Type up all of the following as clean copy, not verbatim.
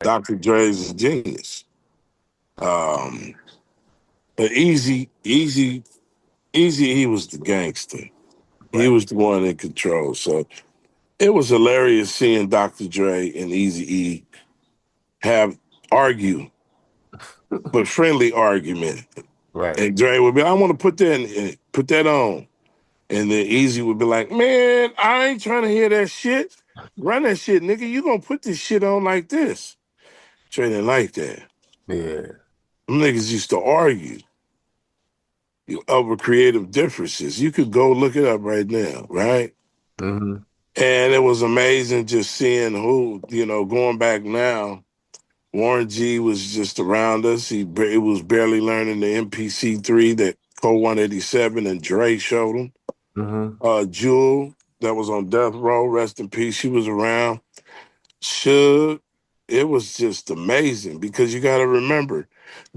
Dr. Dre is a genius. Um, but Easy, he was the gangster. He Right. was the one in control. So it was hilarious seeing Dr. Dre and Easy E have argue, but friendly argument. Right. And Dre would be, I want to put that on. And then Easy would be like, man, I ain't trying to hear that shit. Run that shit, nigga. You gonna put this shit on like this. Dre didn't like that. Yeah. Them niggas used to argue over creative differences. You could go look it up right now, right? Hmm. And it was amazing just seeing who, going back now. Warren G was just around us. It was barely learning the MPC3 that Cole 187 and Dre showed him. Hmm. Jewel, that was on death row, rest in peace. She was around. Suge, it was just amazing because you got to remember,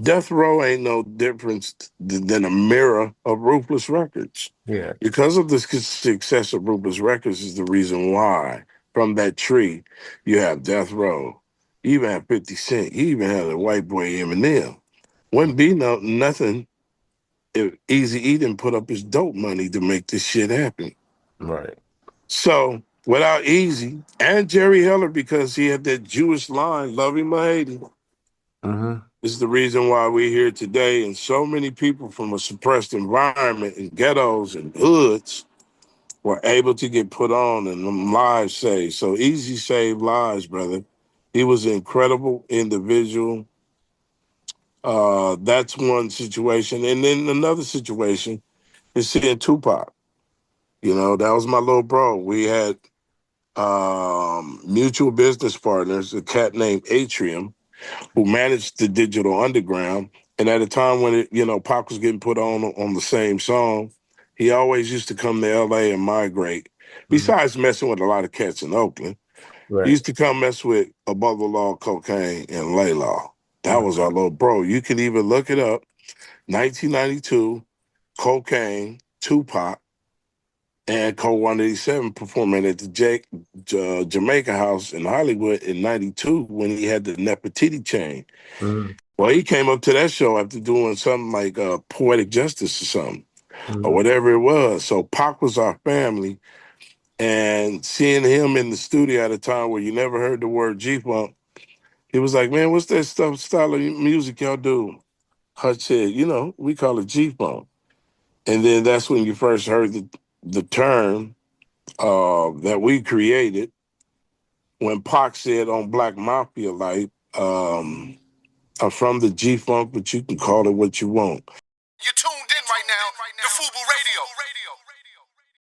death row ain't no difference than a mirror of Ruthless Records. Yeah. Because of the success of Ruthless Records is the reason why from that tree you have death row. You even have 50 Cent. You even had a white boy Eminem. Wouldn't be nothing if Easy E didn't put up his dope money to make this shit happen. Right. So without Easy and Jerry Heller, because he had that Jewish line, love him or hate him, Hmm. is the reason why we're here today. And so many people from a suppressed environment in ghettos and hoods were able to get put on and them lives saved. So Easy saved lives, brother. He was an incredible individual. That's one situation. And then another situation is seeing Tupac. That was my little bro. We had mutual business partners, a cat named Atrium, who managed the Digital Underground. And at a time when Pac was getting put on the same song, he always used to come to LA and migrate. Hmm. Besides messing with a lot of cats in Oakland, he Right. used to come mess with Above the Law, Cocaine, and Laylaw. That was Hmm. our little bro. You can even look it up. 1992, Cocaine, Tupac, and Cole 187 performing at the Jamaica House in Hollywood in 92 when he had the Nefertiti chain. Hmm. Well, he came up to that show after doing something like Poetic Justice or something, or Hmm. whatever it was. So Pac was our family, and seeing him in the studio at a time where you never heard the word G-Funk, he was like, man, what's that style of music y'all do? Hutch said, we call it G-Funk. And then that's when you first heard the term that we created when Pac said on Black Mafia Life, I'm from the G Funk, but you can call it what you want. You're tuned in right now to Fubu Radio.